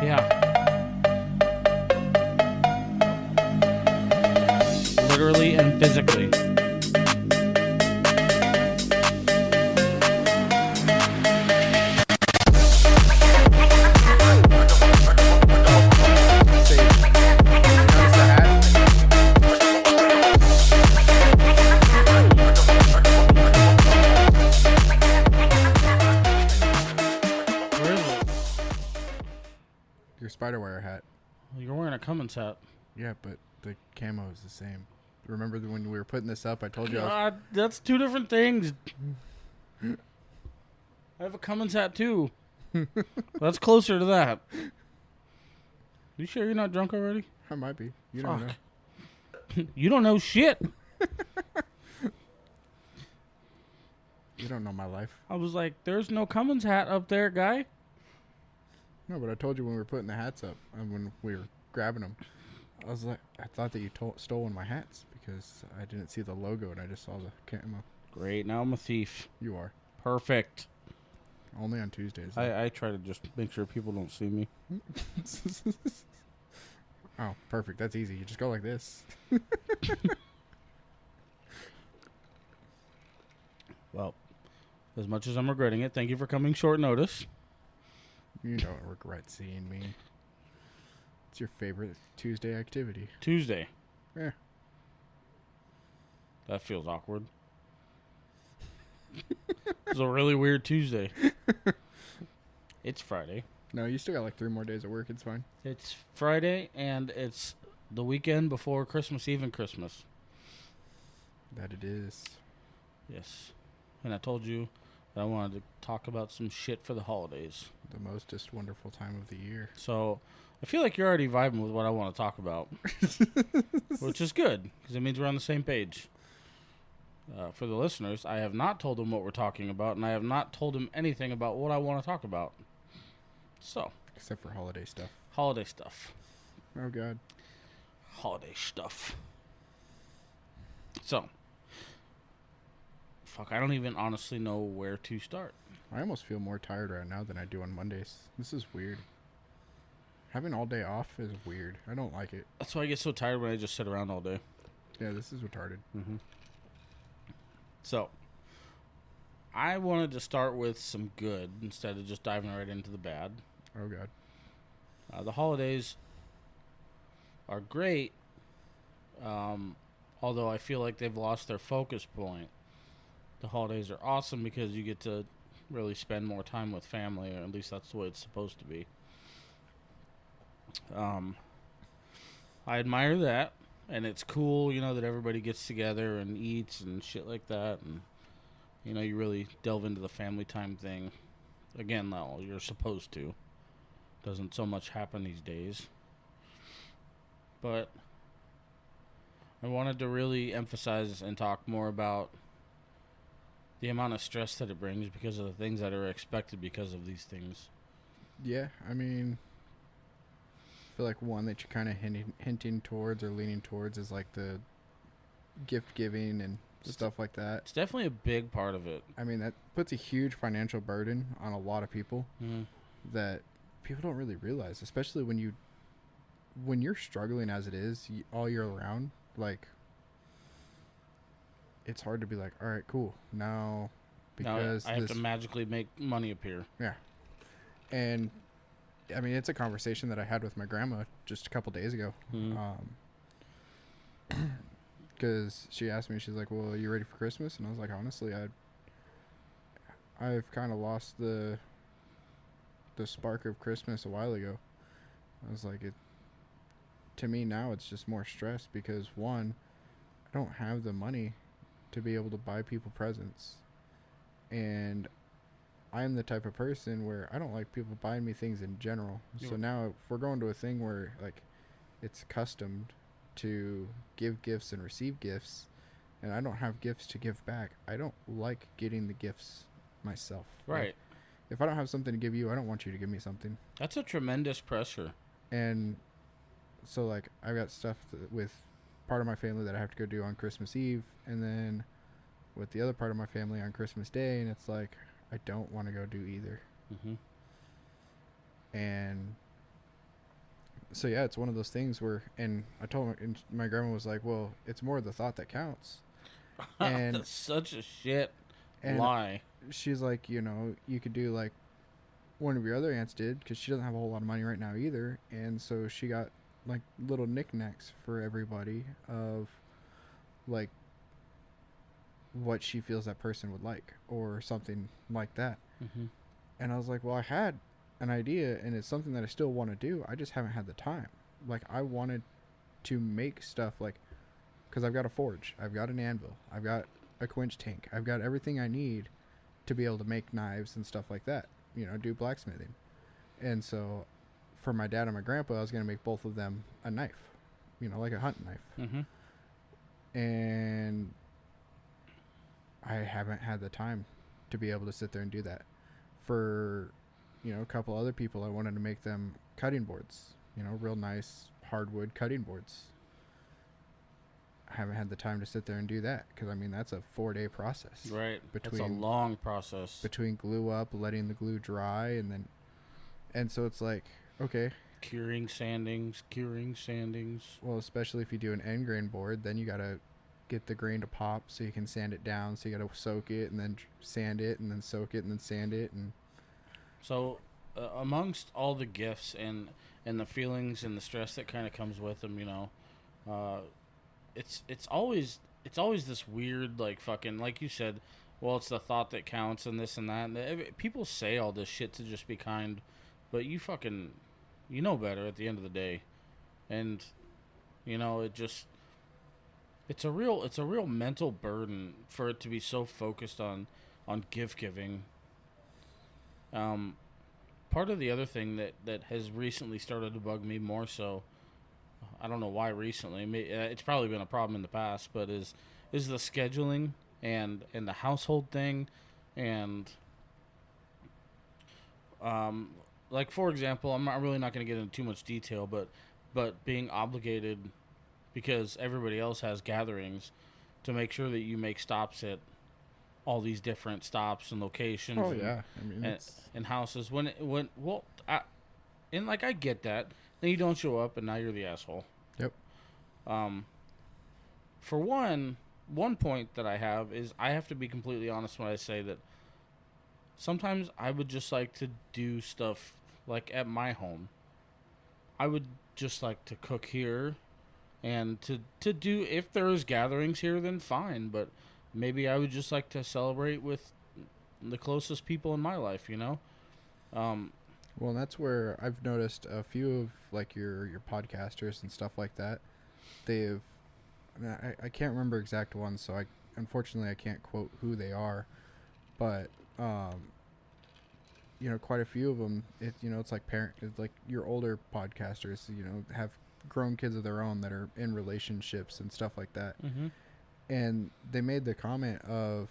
Yeah. Literally and physically. Where is it? Your spider wire hat. You're wearing a Cummins hat. Yeah, but the camo is the same. Remember when we were putting this up, I told you God, that's two different things. I have a Cummins hat too. That's closer to that. You sure you're not drunk already? I might be. You don't know. You don't know shit. You don't know my life. I was like, there's no Cummins hat up there, guy. No, but I told you when we were putting the hats up and when we were grabbing them, I was like, I thought that you stole one of my hats because I didn't see the logo and I just saw the camo. Great, now I'm a thief. You are. Perfect. Only on Tuesdays. I try to just make sure people don't see me. Oh, perfect. That's easy. You just go like this. Well, as much as I'm regretting it, thank you for coming short notice. You don't regret seeing me. It's your favorite Tuesday activity. Tuesday. Yeah. That feels awkward. It's a really weird Tuesday. It's Friday. No, you still got like 3 more days of work. It's fine. It's Friday, and it's the weekend before Christmas Eve and Christmas. That it is. Yes. And I told you that I wanted to talk about some shit for the holidays. The mostest wonderful time of the year. So I feel like you're already vibing with what I want to talk about, which is good because it means we're on the same page. For the listeners, I have not told them what we're talking about, and I have not told them anything about what I want to talk about. So, except for holiday stuff. Holiday stuff. Oh, God. Holiday stuff. So, fuck, I don't even honestly know where to start. I almost feel more tired right now than I do on Mondays. This is weird. Having all day off is weird. I don't like it. That's why I get so tired when I just sit around all day. Yeah, this is retarded. Mm-hmm. So, I wanted to start with some good instead of just diving right into the bad. Oh, God. The holidays are great, although I feel like they've lost their focus point. The holidays are awesome because you get to really spend more time with family, or at least that's the way it's supposed to be. I admire that, and it's cool, that everybody gets together and eats and shit like that, and, you really delve into the family time thing. Again, though, you're supposed to. Doesn't so much happen these days. But I wanted to really emphasize and talk more about the amount of stress that it brings because of the things that are expected because of these things. Yeah, I mean, I feel like one that you're kind of hinting towards or leaning towards is like the gift giving and stuff like that. It's definitely a big part of it. I mean, that puts a huge financial burden on a lot of people that people don't really realize, especially when you're struggling as it is all year round. Like, it's hard to be like, all right, cool. Now, because now I have to magically make money appear. Yeah. And, I mean, it's a conversation that I had with my grandma just a couple days ago. Because she asked me, she's like, well, are you ready for Christmas? And I was like, honestly, I've kind of lost the spark of Christmas a while ago. I was like, to me now it's just more stress because, one, I don't have the money to be able to buy people presents, and I'm the type of person where I don't like people buying me things in general. So now if we're going to a thing where like it's accustomed to give gifts and receive gifts, and I don't have gifts to give back, I don't like getting the gifts myself. Right. Like, if I don't have something to give you, I don't want you to give me something. That's a tremendous pressure. And so, like, I've got stuff with part of my family that I have to go do on Christmas Eve, and then with the other part of my family on Christmas Day, and it's like, I don't want to go do either. Mm-hmm. And so yeah, it's one of those things where, and I told her, and my grandma was like, well, it's more the thought that counts. And That's such a shit and lie. she's like, you could do like one of your other aunts did, because she doesn't have a whole lot of money right now either, and so she got like little knickknacks for everybody of like what she feels that person would like or something like that. Hmm. And I was like, well, I had an idea and it's something that I still want to do. I just haven't had the time. Like, I wanted to make stuff like, because I've got a forge, I've got an anvil, I've got a quench tank, I've got everything I need to be able to make knives and stuff like that, do blacksmithing. And so for my dad and my grandpa, I was going to make both of them a knife, like a hunting knife. Hmm. And I haven't had the time to be able to sit there and do that. For, a couple other people, I wanted to make them cutting boards, real nice hardwood cutting boards. I haven't had the time to sit there and do that because, I mean, that's a 4-day process. Right. That's a long process. Between glue up, letting the glue dry, and so it's like, okay. Curing sandings. Well, especially if you do an end grain board, then you got to get the grain to pop so you can sand it down. So you got to soak it and then sand it and then soak it and then sand it. And so amongst all the gifts and the feelings and the stress that kind of comes with them, it's always this weird, like, fucking, like you said, well, it's the thought that counts and this and that. And people say all this shit to just be kind, but you know better at the end of the day. And it's a real mental burden for it to be so focused on gift giving. Part of the other thing that has recently started to bug me more so, I don't know why recently. It's probably been a problem in the past, but is the scheduling and the household thing, and like, for example, I'm not going to get into too much detail, but being obligated because everybody else has gatherings to make sure that you make stops at all these different stops and locations. Oh, yeah, I mean, and houses I get that. Then you don't show up, and now you're the asshole. Yep. For one point that I have is I have to be completely honest when I say that sometimes I would just like to do stuff like at my home. I would just like to cook here and to do, if there's gatherings here, then fine, but maybe I would just like to celebrate with the closest people in my life, Well, that's where I've noticed a few of like your podcasters and stuff like that. They've, I can't remember exact ones, so unfortunately I can't quote who they are, but quite a few of them. It's like it's like your older podcasters, have grown kids of their own that are in relationships and stuff like that. Mm-hmm. And they made the comment of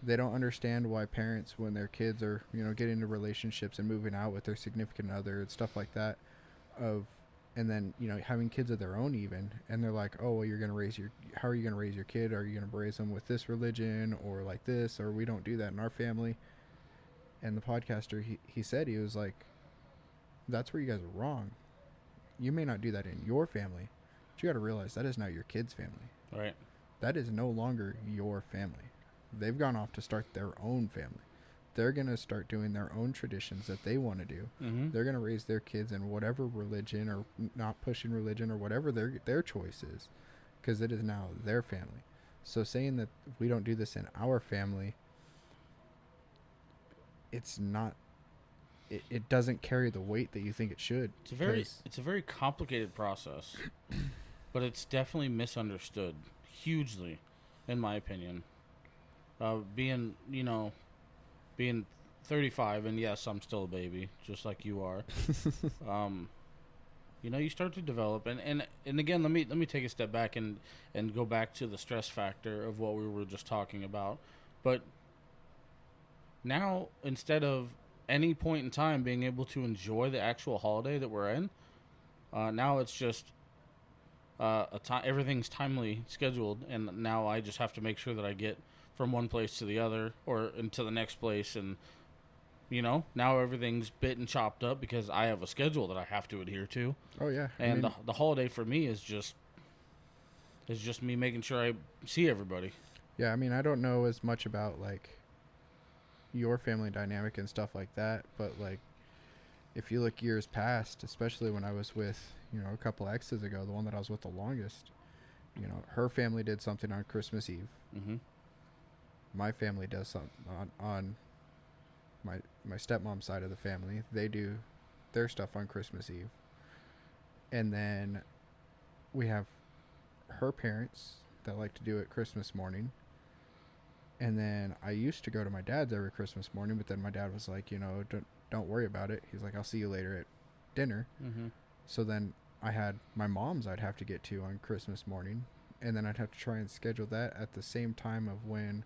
they don't understand why parents, when their kids are, getting into relationships and moving out with their significant other and stuff like that, and then, having kids of their own even, and they're like, oh, well, how are you going to raise your kid? Are you going to raise them with this religion or like this, or we don't do that in our family? And the podcaster, he said, he was like, that's where you guys are wrong. You may not do that in your family, but you got to realize that is now your kid's family. Right. That is no longer your family. They've gone off to start their own family. They're going to start doing their own traditions that they want to do. Mm-hmm. They're going to raise their kids in whatever religion or not pushing religion or whatever their choice is, because it is now their family. So saying that we don't do this in our family, it's not, it doesn't carry the weight that you think it should. It's a very complicated process, but it's definitely misunderstood hugely, in my opinion. Being 35, and yes, I'm still a baby, just like you are. You start to develop, and again, let me take a step back and go back to the stress factor of what we were just talking about. But now, instead of any point in time being able to enjoy the actual holiday that we're in, now it's just everything's timely scheduled, and now I just have to make sure that I get from one place to the other or into the next place, and You know, now everything's bit and chopped up because I have a schedule that I have to adhere to, Oh yeah, I and mean, the holiday for me is just me making sure I see everybody. yeah, I mean, I don't know as much about like your family dynamic and stuff like that, but like if you look years past, especially when I was with, a couple exes ago, the one that I was with the longest, her family did something on Christmas Eve. Mm-hmm. My family does something on my stepmom's side of the family. They do their stuff on Christmas Eve. And then we have her parents that like to do it Christmas morning. And then I used to go to my dad's every Christmas morning, but then my dad was like, don't worry about it. He's like, I'll see you later at dinner. Mm-hmm. So then I had my mom's I'd have to get to on Christmas morning, and then I'd have to try and schedule that at the same time of when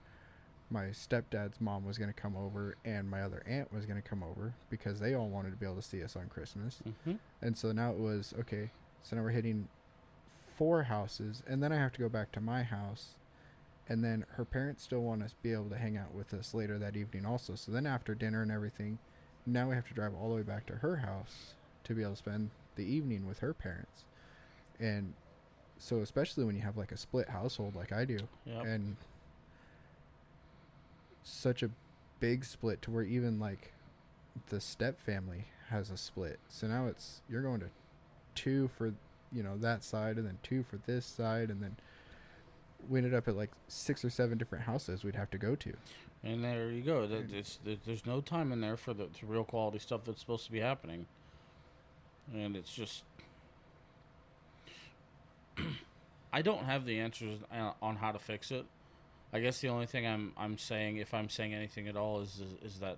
my stepdad's mom was going to come over and my other aunt was going to come over because they all wanted to be able to see us on Christmas. Mm-hmm. And so now it was, okay, so now we're hitting 4 houses, and then I have to go back to my house. And then her parents still want us to be able to hang out with us later that evening also. So then after dinner and everything, now we have to drive all the way back to her house to be able to spend the evening with her parents. And so especially when you have like a split household like I do, Yep. and such a big split to where even like the step family has a split. So now you're going to 2 for, that side, and then 2 for this side, and then we ended up at like 6 or 7 different houses we'd have to go to. And there you go. There's no time in there for the real quality stuff that's supposed to be happening. And it's just, I don't have the answers on how to fix it. I guess the only thing I'm saying, if I'm saying anything at all, is that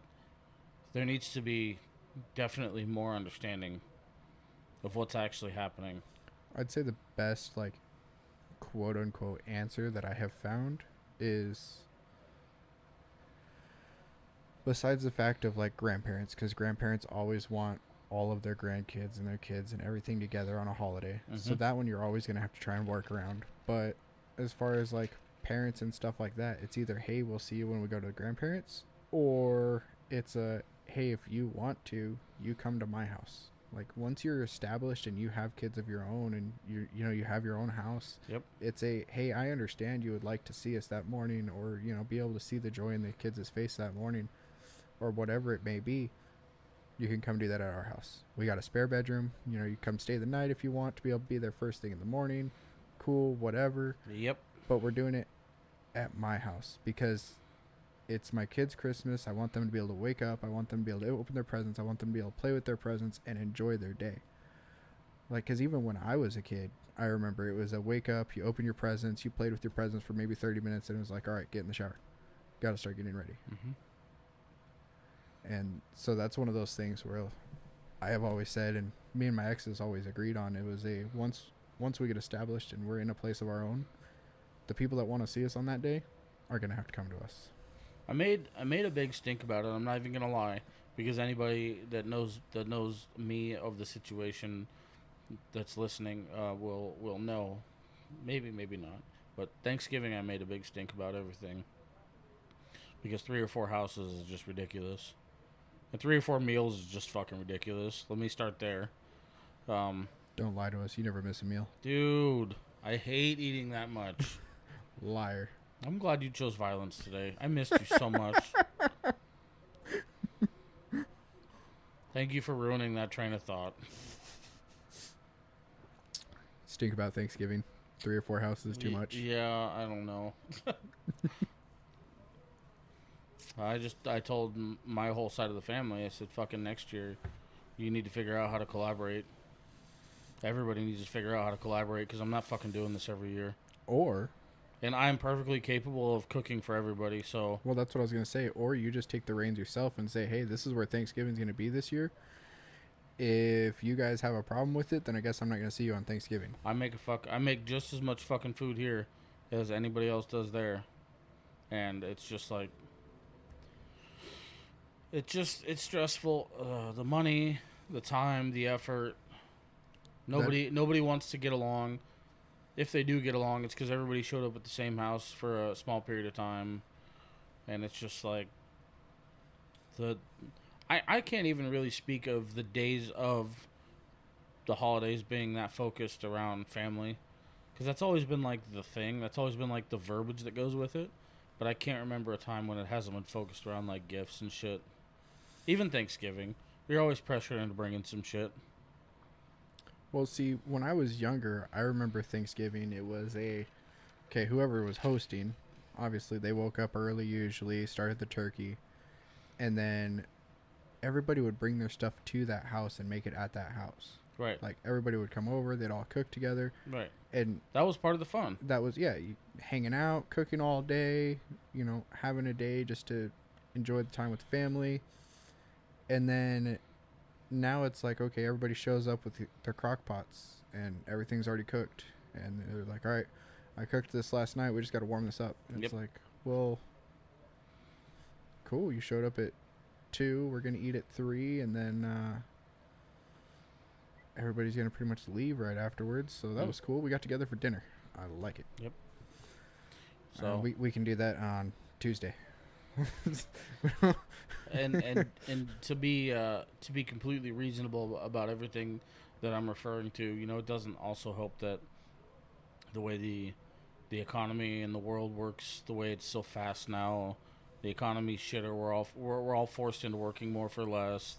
there needs to be definitely more understanding of what's actually happening. I'd say the best like quote unquote answer that I have found is, besides the fact of like grandparents, because grandparents always want all of their grandkids and their kids and everything together on a holiday. Mm-hmm. So that one you're always going to have to try and work around. But as far as like parents and stuff like that, it's either, hey, we'll see you when we go to the grandparents, or it's a, hey, if you want to, you come to my house. Like once you're established and you have kids of your own and you have your own house. Yep. It's a, hey, I understand you would like to see us that morning, or be able to see the joy in the kids' face that morning, or whatever it may be. You can come do that at our house. We got a spare bedroom. You come stay the night if you want to be able to be there first thing in the morning. Cool, whatever. Yep. But we're doing it at my house because it's my kids' Christmas. I want them to be able to wake up. I want them to be able to open their presents. I want them to be able to play with their presents and enjoy their day. Like, because even when I was a kid, I remember it was a wake up, you open your presents, you played with your presents for maybe 30 minutes, and it was like, all right, get in the shower. Got to start getting ready. Mm-hmm. And so that's one of those things where I have always said, and me and my exes always agreed on, it was a once we get established and we're in a place of our own, the people that want to see us on that day are going to have to come to us. I made a big stink about it. I'm not even gonna lie, because anybody that knows me of the situation that's listening will know. Maybe not. But Thanksgiving, I made a big stink about everything because 3 or 4 houses is just ridiculous, and 3 or 4 meals is just fucking ridiculous. Let me start there. Don't lie to us. You never miss a meal. Dude, I hate eating that much. Liar. I'm glad you chose violence today. I missed you so much. Thank you for ruining that train of thought. Stink about Thanksgiving. 3 or 4 houses too much. Yeah, I don't know. I told my whole side of the family, I said, fucking next year, you need to figure out how to collaborate. Everybody needs to figure out how to collaborate because I'm not fucking doing this every year. And I'm perfectly capable of cooking for everybody, so... Well, that's what I was going to say. Or you just take the reins yourself and say, hey, this is where Thanksgiving's going to be this year. If you guys have a problem with it, then I guess I'm not going to see you on Thanksgiving. I make just as much fucking food here as anybody else does there. And it's just like... It's stressful. The money, the time, the effort. Nobody wants to get along. If they do get along, it's because everybody showed up at the same house for a small period of time, and it's just like I can't even really speak of the days of the holidays being that focused around family, because that's always been like the thing. That's always been like the verbiage that goes with it. But I can't remember a time when it hasn't been focused around like gifts and shit. Even Thanksgiving, you're always pressured into bringing some shit. Well, see, when I was younger, I remember Thanksgiving. It was okay, whoever was hosting, obviously they woke up early usually, started the turkey, and then everybody would bring their stuff to that house and make it at that house. Right. Like everybody would come over, they'd all cook together. Right. And that was part of the fun. That was, yeah, hanging out, cooking all day, having a day just to enjoy the time with the family. And then now it's like, okay, everybody shows up with their crock pots and everything's already cooked. And they're like, all right, I cooked this last night. We just got to warm this up. And It's like, well, cool. You showed up at 2. We're going to eat at 3. And then everybody's going to pretty much leave right afterwards. So that was cool. We got together for dinner. I like it. Yep. So we can do that on Tuesday. and to be completely reasonable about everything that I'm referring to, it doesn't also help that the way the economy and the world works, the way it's so fast now, the economy's shitter. We're all forced into working more for less.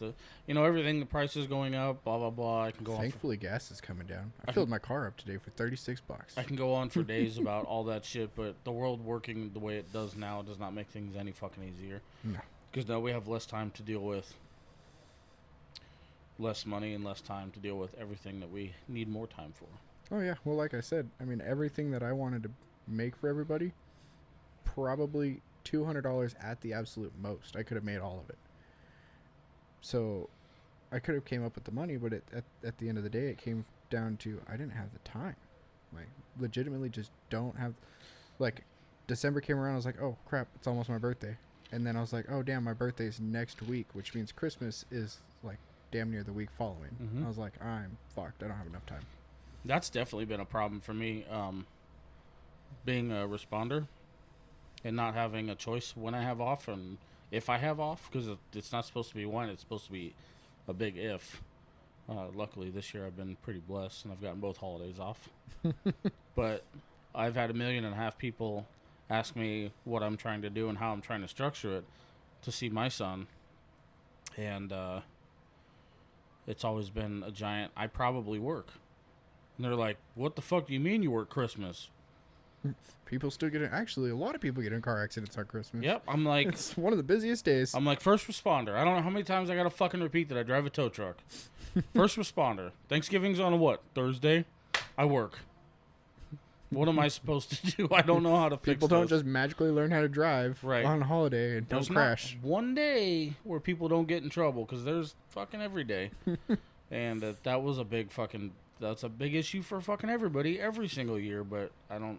Everything, the price is going up. Blah blah blah. I can go. Thankfully, gas is coming down. I filled my car up today for $36. I can go on for days about all that shit, but the world working the way it does now does not make things any fucking easier. No, because now we have less time to deal with less money and less time to deal with everything that we need more time for. Oh yeah, well, like I said, I mean, everything that I wanted to make for everybody, probably $200 at the absolute most. I could have made all of it. So I could have came up with the money, but at the end of the day, it came down to I didn't have the time. Like, legitimately just don't have. Like, December came around, I was like, oh crap, it's almost my birthday. And then I was like, oh damn, my birthday's next week, which means Christmas is like damn near the week following. Mm-hmm. I was like, I'm fucked. I don't have enough time. That's definitely been a problem for me, being a responder and not having a choice when I have off and if I have off, because it's not supposed to be when, it's supposed to be a big if. Luckily, this year I've been pretty blessed and I've gotten both holidays off. But I've had 1.5 million people ask me what I'm trying to do and how I'm trying to structure it to see my son. And it's always been a giant, I probably work. And they're like, what the fuck do you mean you work Christmas? People still get actually, a lot of people get in car accidents on Christmas. Yep, I'm like... It's one of the busiest days. I'm like, first responder. I don't know how many times I gotta fucking repeat that I drive a tow truck. First responder. Thanksgiving's on a what? Thursday? I work. What am I supposed to do? I don't know how to fix People don't just magically learn how to drive on a holiday and don't crash. Not one day where people don't get in trouble, because there's fucking every day. And that was a big fucking... That's a big issue for fucking everybody every single year, but I don't...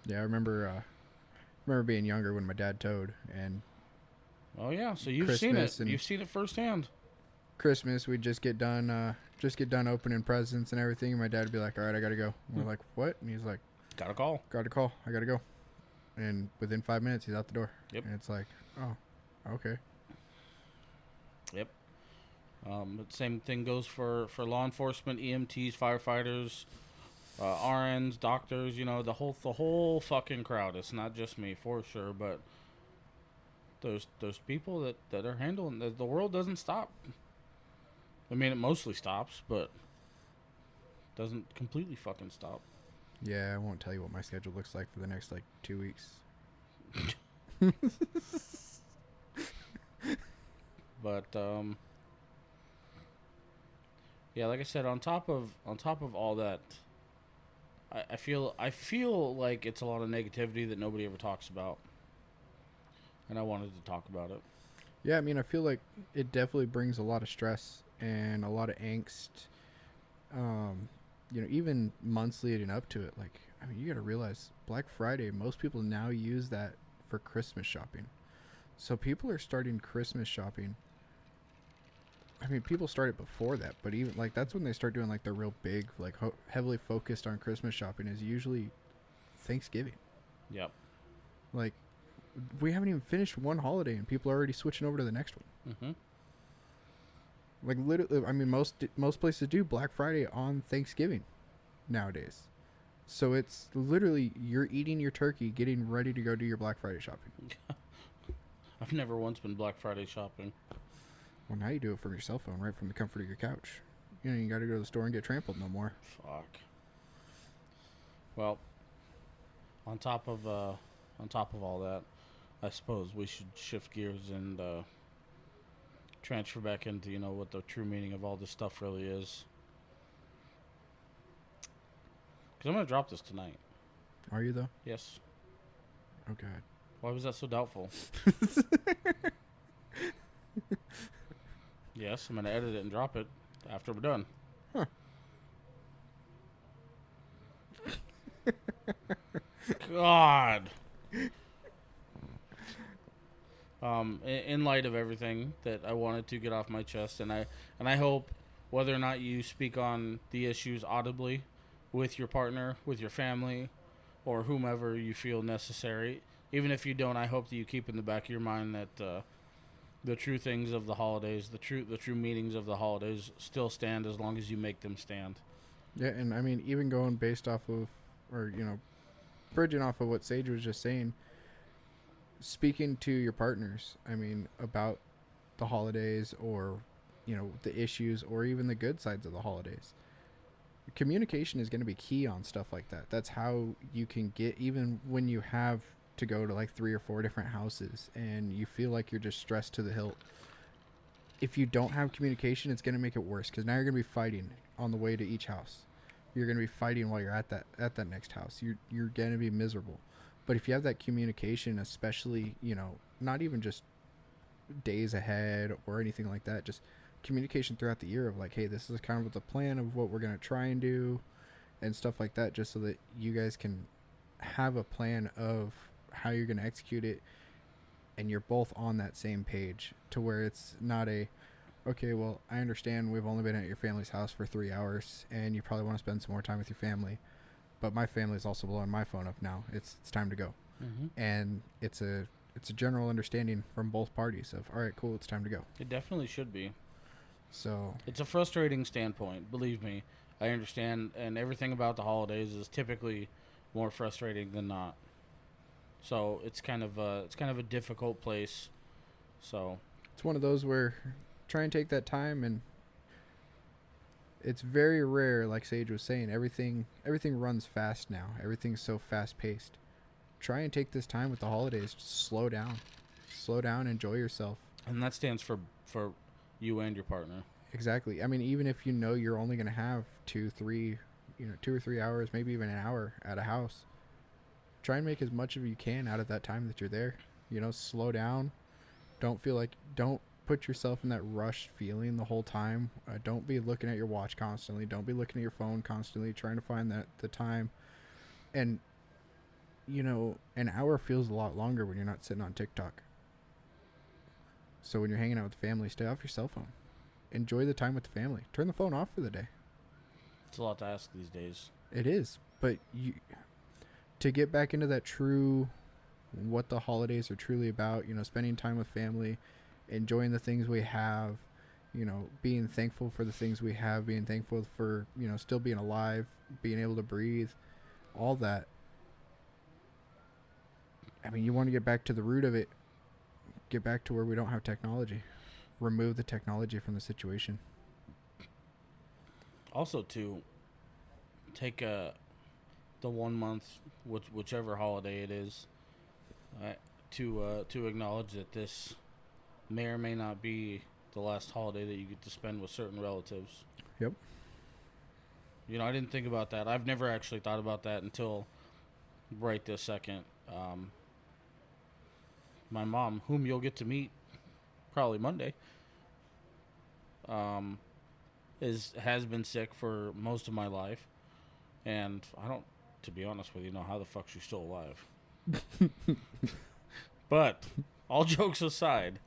Yeah, I remember being younger when my dad towed, and oh yeah, so you've seen it. You've seen it firsthand. Christmas, we'd just get done opening presents and everything, and my dad would be like, "All right, I gotta go." And we're like, "What?" And he's like, Got a call. I gotta go." And within 5 minutes, he's out the door. Yep. And it's like, oh, okay. Yep. But same thing goes for law enforcement, EMTs, firefighters. RNs, doctors, the whole fucking crowd. It's not just me, for sure, but there's people that are handling the world doesn't stop. I mean, it mostly stops, but doesn't completely fucking stop. Yeah, I won't tell you what my schedule looks like for the next 2 weeks. But yeah, like I said, on top of all that, I feel like it's a lot of negativity that nobody ever talks about, and I wanted to talk about it. Yeah, I mean, I feel like it definitely brings a lot of stress and a lot of angst. Even months leading up to it. Like, I mean, you got to realize Black Friday, most people now use that for Christmas shopping. So people are starting Christmas shopping. I mean, people started before that, but even that's when they start doing the real big, heavily focused on Christmas shopping is usually Thanksgiving. Yep. We haven't even finished one holiday and people are already switching over to the next one. Mm-hmm. Like literally, I mean, most places do Black Friday on Thanksgiving nowadays. So it's literally you're eating your turkey, getting ready to go do your Black Friday shopping. I've never once been Black Friday shopping. Well, now you do it from your cell phone, right from the comfort of your couch. You know, you got to go to the store and get trampled no more. Fuck. Well, on top of all that, I suppose we should shift gears and transfer back into what the true meaning of all this stuff really is. Because I'm gonna drop this tonight. Are you though? Yes. Oh God. Why was that so doubtful? Yes, I'm gonna edit it and drop it after we're done. Huh. God. In light of everything that I wanted to get off my chest, and I hope whether or not you speak on the issues audibly with your partner, with your family, or whomever you feel necessary, even if you don't, I hope that you keep in the back of your mind that the true things of the holidays, the true meanings of the holidays, still stand as long as you make them stand. Yeah, and I mean, even going based off of, or bridging off of what Sage was just saying, speaking to your partners, I mean, about the holidays or, the issues or even the good sides of the holidays. Communication is going to be key on stuff like that. That's how you can get, even when you have to go to like 3 or 4 different houses and you feel like you're just stressed to the hilt. If you don't have communication, it's going to make it worse because now you're going to be fighting on the way to each house. You're going to be fighting while you're at that next house. You're going to be miserable. But if you have that communication, especially, not even just days ahead or anything like that, just communication throughout the year of like, hey, this is kind of the plan of what we're going to try and do and stuff like that, just so that you guys can have a plan of how you're going to execute it and you're both on that same page, to where it's not okay, well, I understand we've only been at your family's house for 3 hours and you probably want to spend some more time with your family, but my family is also blowing my phone up now. It's time to go. Mm-hmm. And it's a general understanding from both parties of, all right, cool, it's time to go. It definitely should be. So it's a frustrating standpoint, believe me. I understand, and everything about the holidays is typically more frustrating than not. So it's kind of a difficult place. So it's one of those where try and take that time, and it's very rare, like Sage was saying, everything runs fast now. Everything's so fast paced. Try and take this time with the holidays. Just slow down, enjoy yourself. And that stands for you and your partner. Exactly. I mean, even if you're only going to have 2 or 3 hours, maybe even an hour at a house, try and make as much of you can out of that time that you're there. Slow down. Don't put yourself in that rushed feeling the whole time. Don't be looking at your watch constantly. Don't be looking at your phone constantly, trying to find the time. And, an hour feels a lot longer when you're not sitting on TikTok. So when you're hanging out with the family, stay off your cell phone. Enjoy the time with the family. Turn the phone off for the day. It's a lot to ask these days. It is. But to get back into that true, what the holidays are truly about, spending time with family, enjoying the things we have, being thankful for the things we have, being thankful for, still being alive, being able to breathe, all that. I mean, you want to get back to the root of it. Get back to where we don't have technology. Remove the technology from the situation. Also, to take the 1 month, whichever holiday it is, to acknowledge that this may or may not be the last holiday that you get to spend with certain relatives. Yep. I didn't think about that. I've never actually thought about that until right this second. My mom, whom you'll get to meet probably Monday, has been sick for most of my life, and I don't, to be honest with you, know how the fuck she's still alive. But all jokes aside,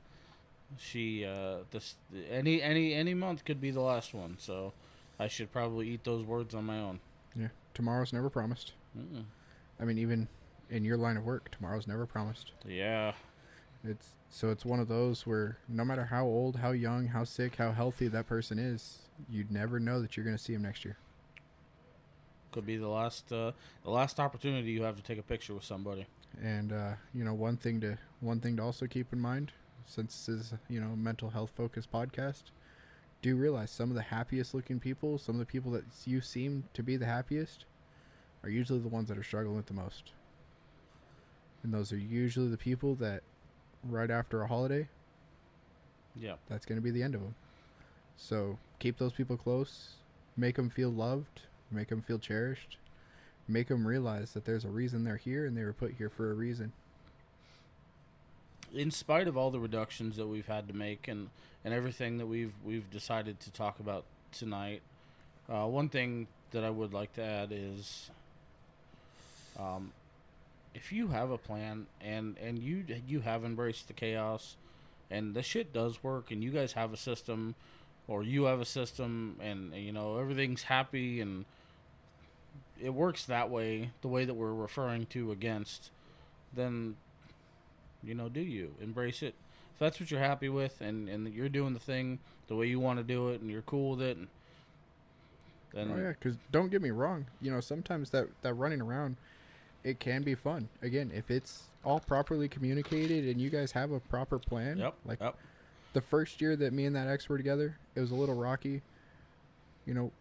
she any month could be the last one, so I should probably eat those words on my own. Yeah, tomorrow's never promised. Mm-mm. I mean, even in your line of work, tomorrow's never promised. Yeah. It's one of those where no matter how old, how young, how sick, how healthy that person is, you'd never know that you're going to see him next year. Could be the last opportunity you have to take a picture with somebody. And one thing to also keep in mind, since this is a mental health focused podcast, do realize some of the happiest looking people, some of the people that you seem to be the happiest, are usually the ones that are struggling with the most. And those are usually the people that, right after a holiday, Yeah, that's going to be the end of them. So keep those people close, make them feel loved, make them feel cherished, make them realize that there's a reason they're here and they were put here for a reason. in spite of all the reductions that we've had to make and everything that we've decided to talk about tonight, one thing that I would like to add is, if you have a plan and you have embraced the chaos, and the shit does work, and you guys have a system, or you have a system, and everything's happy and it works that way, the way that we're referring to against, then do you embrace it? If that's what you're happy with, and you're doing the thing the way you want to do it, and you're cool with it, then Oh yeah, because don't get me wrong, sometimes that running around, it can be fun. Again, if it's all properly communicated and you guys have a proper plan. Yep. Like Yep. the first year that me and that ex were together, it was a little rocky.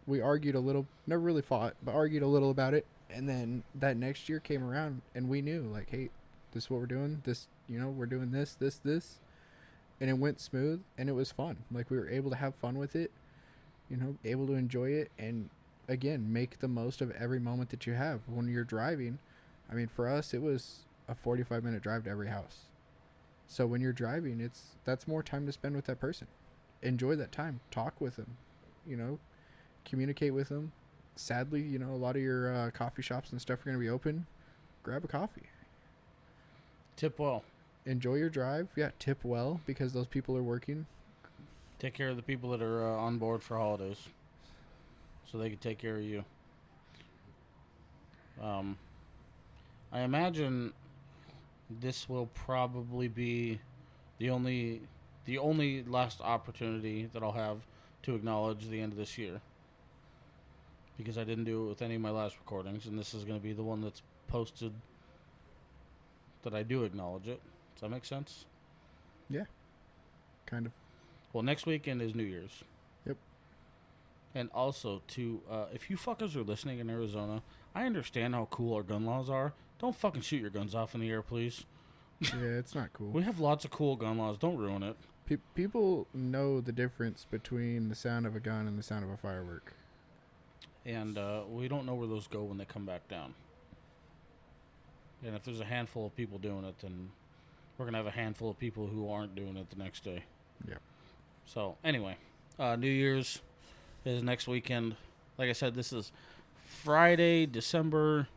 We argued a little, never really fought, but argued a little about it. And then that next year came around and we knew, like, hey, this is what we're doing. This, we're doing this. And it went smooth and it was fun. Like, we were able to have fun with it, able to enjoy it. And again, make the most of every moment that you have when you're driving. I mean, for us, it was a 45-minute drive to every house. So when you're driving, that's more time to spend with that person. Enjoy that time. Talk with them. Communicate with them. Sadly, a lot of your coffee shops and stuff are going to be open. Grab a coffee. Tip well. Enjoy your drive. Yeah, tip well because those people are working. Take care of the people that are on board for holidays, so they can take care of you. I imagine this will probably be the only last opportunity that I'll have to acknowledge the end of this year, because I didn't do it with any of my last recordings, and this is going to be the one that's posted that I do acknowledge it. Does that make sense? Yeah, kind of. Well, next weekend is New Year's. Yep. And also, if you fuckers are listening in Arizona, I understand how cool our gun laws are. Don't fucking shoot your guns off in the air, please. Yeah, it's not cool. We have lots of cool gun laws. Don't ruin it. People know the difference between the sound of a gun and the sound of a firework. And we don't know where those go when they come back down. And if there's a handful of people doing it, then we're going to have a handful of people who aren't doing it the next day. Yeah. So, anyway, New Year's is next weekend. Like I said, this is Friday, December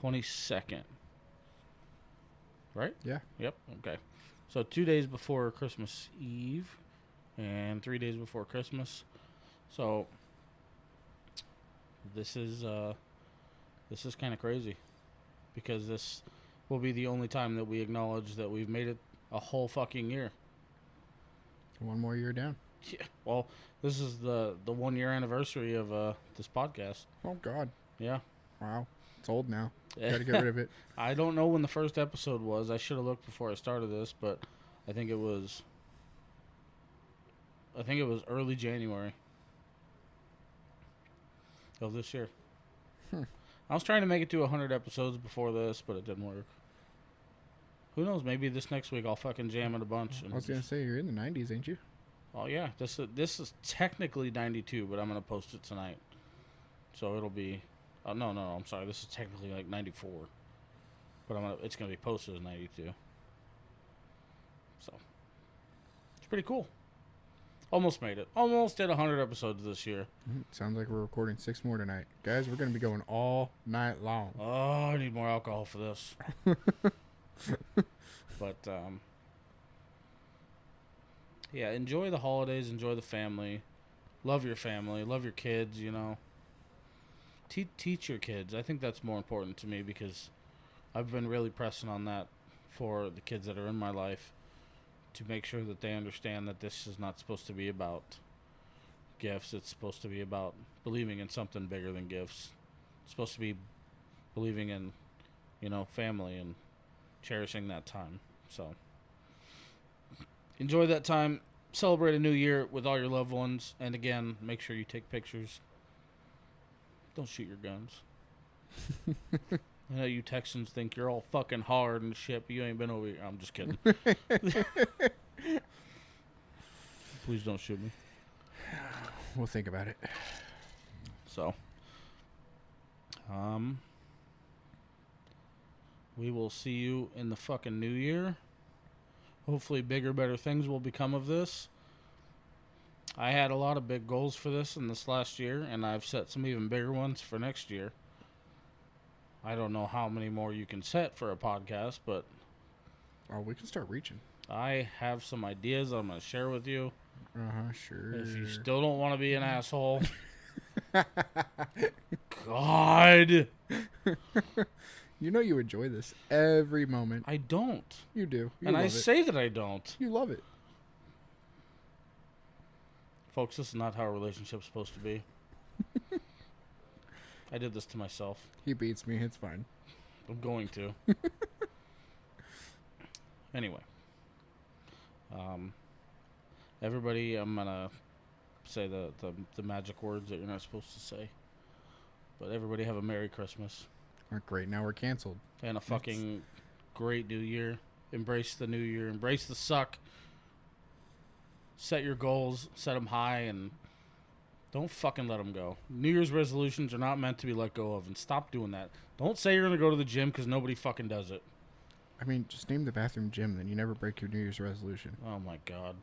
22nd. Right? Yeah. Yep. Okay. So 2 days before Christmas Eve and 3 days before Christmas. So this is kind of crazy, because this will be the only time that we acknowledge that we've made it a whole fucking year. One more year down. Yeah. Well, this is the 1 year anniversary of this podcast. Oh God. Yeah. Wow. It's old now. Got to get rid of it. I don't know when the first episode was. I should have looked before I started this, but I think it was early January of this year. I was trying to make it to 100 episodes before this, but it didn't work. Who knows? Maybe this next week I'll fucking jam it a bunch. I was gonna say, you're in the 90s, ain't you? Oh yeah, this is technically 92, but I'm gonna post it tonight, so it'll be. Oh no, I'm sorry. This is technically like 94, but it's gonna be posted as 92. So it's pretty cool. Almost made it. Almost did 100 episodes this year. Sounds like we're recording 6 more tonight, guys. We're gonna be going all night long. Oh, I need more alcohol for this. But yeah, enjoy the holidays, enjoy the family, love your family, love your kids. Teach your kids. I think that's more important to me, because I've been really pressing on that for the kids that are in my life to make sure that they understand that this is not supposed to be about gifts. It's supposed to be about believing in something bigger than gifts. It's supposed to be believing in, family and cherishing that time. So enjoy that time. Celebrate a new year with all your loved ones. And again, make sure you take pictures. Don't shoot your guns. I know you Texans think you're all fucking hard and shit, but you ain't been over here. I'm just kidding. Please don't shoot me. We'll think about it. So, we will see you in the fucking new year. Hopefully bigger, better things will become of this. I had a lot of big goals for this in this last year, and I've set some even bigger ones for next year. I don't know how many more you can set for a podcast, but... Oh, we can start reaching. I have some ideas I'm going to share with you. Sure. If you still don't want to be an asshole... God! You know you enjoy this every moment. I don't. You do. You and love I it. say that I don't. You love it. Folks, this is not how a relationship's supposed to be. I did this to myself. He beats me. It's fine. I'm going to. Anyway. Everybody, I'm going to say the magic words that you're not supposed to say. But everybody have a Merry Christmas. Great. Now we're canceled. And a fucking great New Year. Embrace the New Year. Embrace the suck. Set your goals. Set them high and don't fucking let them go. New Year's resolutions are not meant to be let go of, and stop doing that. Don't say you're going to go to the gym because nobody fucking does it. I mean, just name the bathroom gym, then you never break your New Year's resolution. Oh, my God.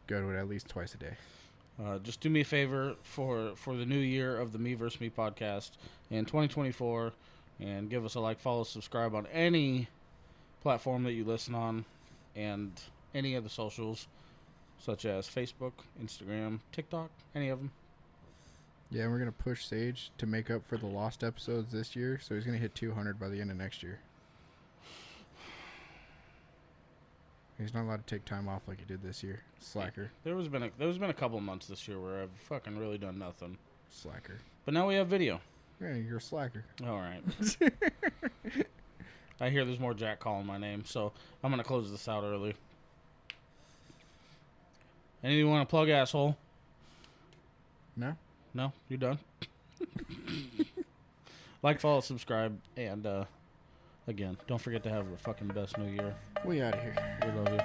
Go to it at least twice a day. Just do me a favor for the new year of the Me vs. Me podcast in 2024, and give us a like, follow, subscribe on any platform that you listen on, and any of the socials, such as Facebook, Instagram, TikTok, any of them. Yeah, and we're going to push Sage to make up for the lost episodes this year, so he's going to hit 200 by the end of next year. He's not allowed to take time off like he did this year. Slacker. There's been a couple of months this year where I've fucking really done nothing. Slacker. But now we have video. Yeah, you're a slacker. All right. I hear there's more Jack calling my name, so I'm going to close this out early. Anything you want to plug, asshole? No? No? You done? Like, follow, subscribe, and again, don't forget to have a fucking best new year. We out of here. We love you.